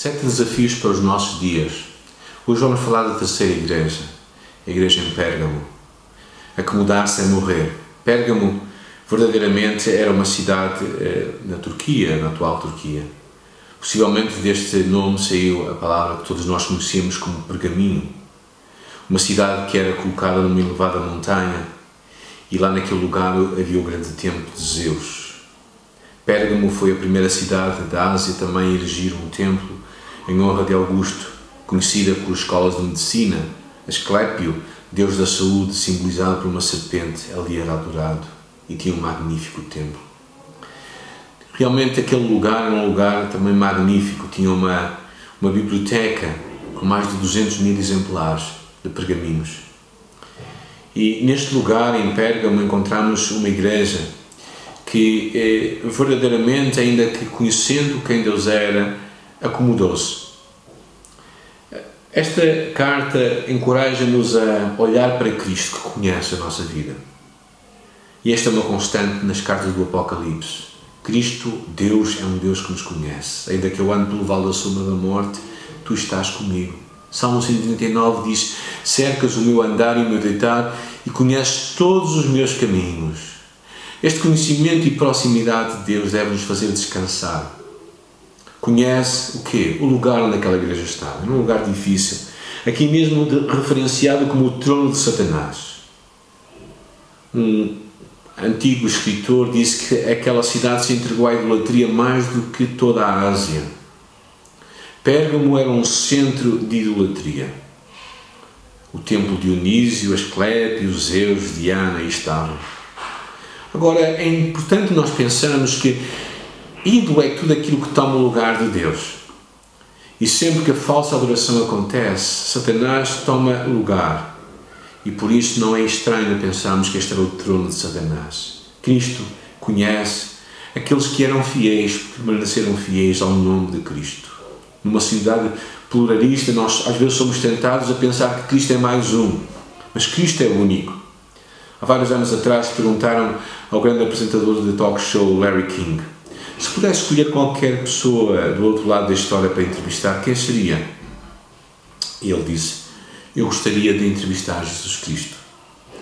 7 desafios para os nossos dias. Hoje vamos falar da terceira igreja, a igreja em Pérgamo. Acomodar-se é morrer. Pérgamo verdadeiramente era uma cidade na Turquia, na atual Turquia. Possivelmente deste nome saiu a palavra que todos nós conhecemos como pergaminho. Uma cidade que era colocada numa elevada montanha e lá naquele lugar havia o grande templo de Zeus. Pérgamo foi a primeira cidade da Ásia também a erigir um templo em honra de Augusto, conhecida por escolas de medicina. Asclépio, deus da saúde, simbolizado por uma serpente, ali era adorado e tinha um magnífico templo. Realmente aquele lugar era um lugar também magnífico, tinha uma biblioteca com mais de 200.000 exemplares de pergaminhos. E neste lugar, em Pérgamo, encontramos uma igreja que verdadeiramente, ainda que conhecendo quem Deus era, acomodou-se. Esta carta encoraja-nos a olhar para Cristo, que conhece a nossa vida. E esta é uma constante nas cartas do Apocalipse. Cristo, Deus, é um Deus que nos conhece. Ainda que eu ande pelo vale da sombra da morte, tu estás comigo. Salmo 139 diz: cercas o meu andar e o meu deitar e conheces todos os meus caminhos. Este conhecimento e proximidade de Deus deve nos fazer descansar. Conhece o quê? O lugar onde aquela igreja estava. Num lugar difícil. Aqui mesmo referenciado como o trono de Satanás. Um antigo escritor disse que aquela cidade se entregou à idolatria mais do que toda a Ásia. Pérgamo era um centro de idolatria. O templo de Dionísio, Asclépio, Zeus, Diana aí estavam. Agora, é importante nós pensarmos que ídolo é tudo aquilo que toma o lugar de Deus. E sempre que a falsa adoração acontece, Satanás toma lugar. E por isso não é estranho pensarmos que este era o trono de Satanás. Cristo conhece aqueles que eram fiéis, que permaneceram fiéis ao nome de Cristo. Numa sociedade pluralista, nós às vezes somos tentados a pensar que Cristo é mais um. Mas Cristo é único. Há vários anos atrás perguntaram ao grande apresentador de talk show, Larry King, se pudesse escolher qualquer pessoa do outro lado da história para entrevistar, quem seria? E ele disse: eu gostaria de entrevistar Jesus Cristo.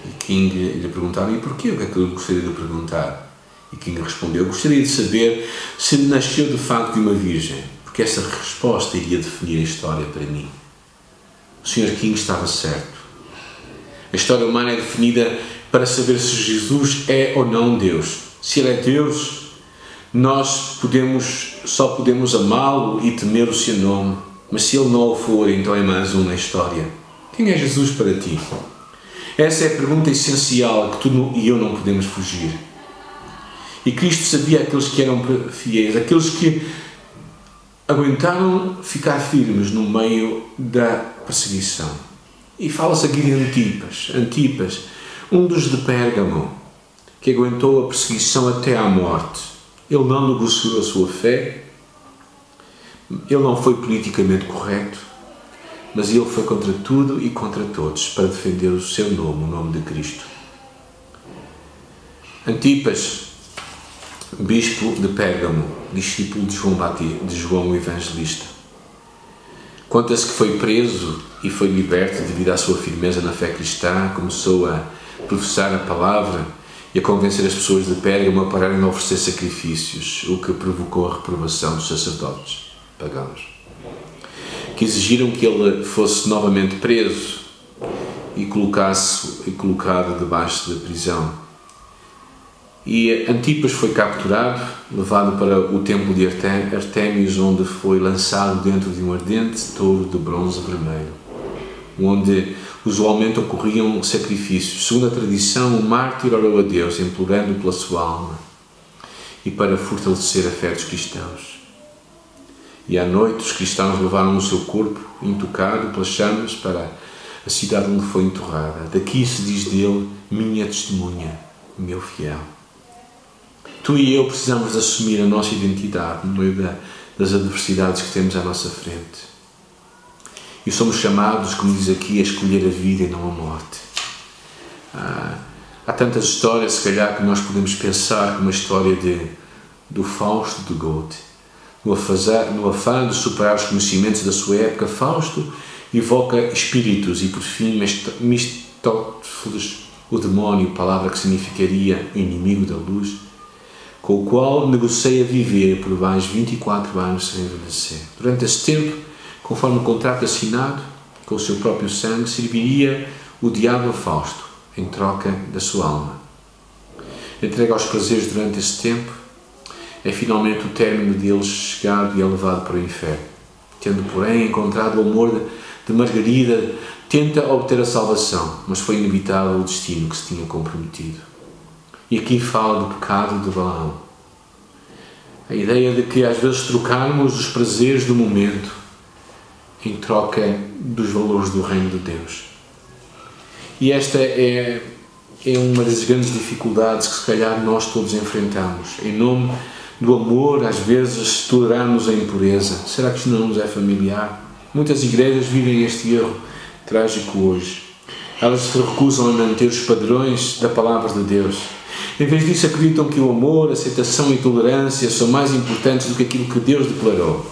E King lhe perguntaram: e porquê? O que é que eu gostaria de perguntar? E King respondeu: eu gostaria de saber se nasceu de facto de uma virgem, porque essa resposta iria definir a história para mim. O Sr. King estava certo. A história humana é definida para saber se Jesus é ou não Deus. Se Ele é Deus, nós só podemos amá-lo e temer o seu nome. Mas se Ele não o for, então é mais um na história. Quem é Jesus para ti? Essa é a pergunta essencial que tu e eu não podemos fugir. E Cristo sabia aqueles que eram fiéis, aqueles que aguentaram ficar firmes no meio da perseguição. E fala-se aqui de Antipas, um dos de Pérgamo, que aguentou a perseguição até à morte. Ele não negociou a sua fé, ele não foi politicamente correto, mas ele foi contra tudo e contra todos para defender o seu nome, o nome de Cristo. Antipas, bispo de Pérgamo, discípulo de João o Evangelista. Conta-se que foi preso e foi liberto devido à sua firmeza na fé cristã, começou a professar a palavra e a convencer as pessoas de Pérgamo a pararem de oferecer sacrifícios, o que provocou a reprovação dos sacerdotes pagãos, que exigiram que ele fosse novamente preso e colocado debaixo da prisão. E Antipas foi capturado, levado para o templo de Artémis, onde foi lançado dentro de um ardente touro de bronze vermelho, onde usualmente ocorriam sacrifícios. Segundo a tradição, o mártir orou a Deus, implorando pela sua alma e para fortalecer a fé dos cristãos. E à noite os cristãos levaram o seu corpo, intocado pelas chamas, para a cidade onde foi enterrada. Daqui se diz dele: minha testemunha, meu fiel. Tu e eu precisamos de assumir a nossa identidade no meio das adversidades que temos à nossa frente. E somos chamados, como diz aqui, a escolher a vida e não a morte. Há tantas histórias, se calhar, que nós podemos pensar como a história do Fausto de Goethe. No afã de superar os conhecimentos da sua época, Fausto evoca espíritos e, por fim, Mistófeles, o demónio, palavra que significaria o inimigo da luz, com o qual negocia viver por mais 24 anos sem envelhecer. Durante esse tempo, conforme o contrato assinado com o seu próprio sangue, serviria o diabo a Fausto, em troca da sua alma. Entregue aos prazeres durante esse tempo, é finalmente o término deles chegado e é levado para o inferno. Tendo, porém, encontrado o amor de Margarida, tenta obter a salvação, mas foi inevitável o destino que se tinha comprometido. E aqui fala do pecado de Balaão. A ideia de que às vezes trocarmos os prazeres do momento em troca dos valores do reino de Deus. E esta é uma das grandes dificuldades que se calhar nós todos enfrentamos. Em nome do amor, às vezes toleramos a impureza. Será que isto não nos é familiar? Muitas igrejas vivem este erro trágico hoje. Elas se recusam a manter os padrões da palavra de Deus. Em vez disso, acreditam que o amor, a aceitação e a tolerância são mais importantes do que aquilo que Deus declarou.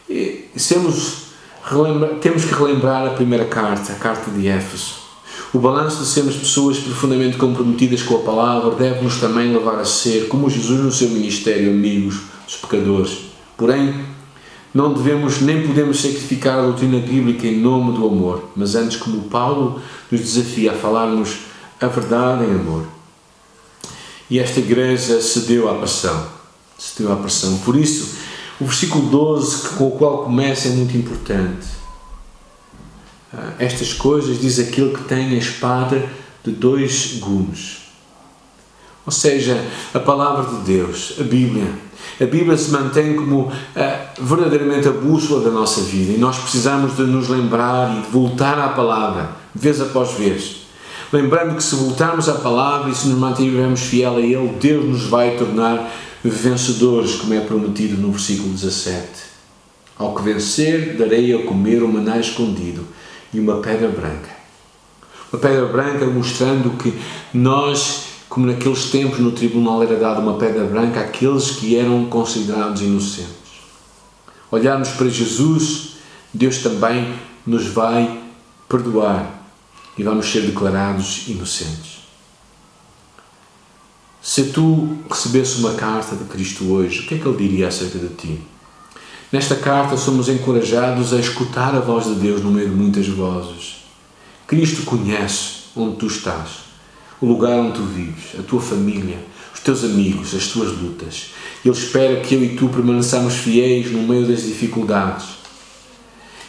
E temos que relembrar a primeira carta, a carta de Éfeso. O balanço de sermos pessoas profundamente comprometidas com a palavra deve-nos também levar a ser, como Jesus no seu ministério, amigos dos pecadores. Porém, não devemos nem podemos sacrificar a doutrina bíblica em nome do amor, mas antes, como Paulo nos desafia a falarmos a verdade em amor. E esta igreja cedeu à pressão. Por isso, o versículo 12, com o qual começa, é muito importante. Estas coisas diz aquele que tem a espada de 2 gumes. Ou seja, a palavra de Deus, a Bíblia. A Bíblia se mantém como verdadeiramente a bússola da nossa vida e nós precisamos de nos lembrar e de voltar à palavra, vez após vez. Lembrando que se voltarmos à palavra e se nos mantivermos fiel a Ele, Deus nos vai tornar vencedores, como é prometido no versículo 17. Ao que vencer, darei a comer o maná escondido e uma pedra branca. Uma pedra branca mostrando que nós, como naqueles tempos no tribunal era dada uma pedra branca àqueles que eram considerados inocentes. Olharmos para Jesus, Deus também nos vai perdoar e vamos ser declarados inocentes. Se tu recebesse uma carta de Cristo hoje, o que é que Ele diria acerca de ti? Nesta carta somos encorajados a escutar a voz de Deus no meio de muitas vozes. Cristo conhece onde tu estás, o lugar onde tu vives, a tua família, os teus amigos, as tuas lutas. Ele espera que eu e tu permaneçamos fiéis no meio das dificuldades.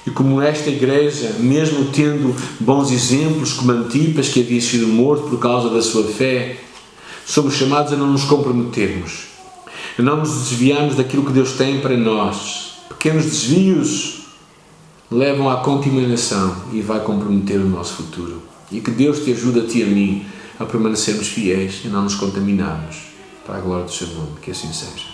E como esta igreja, mesmo tendo bons exemplos como Antipas, que havia sido morto por causa da sua fé, somos chamados a não nos comprometermos, a não nos desviarmos daquilo que Deus tem para nós. Pequenos desvios levam à contaminação e vai comprometer o nosso futuro. E que Deus te ajude a ti e a mim a permanecermos fiéis e não nos contaminarmos, para a glória do seu nome. Que assim seja.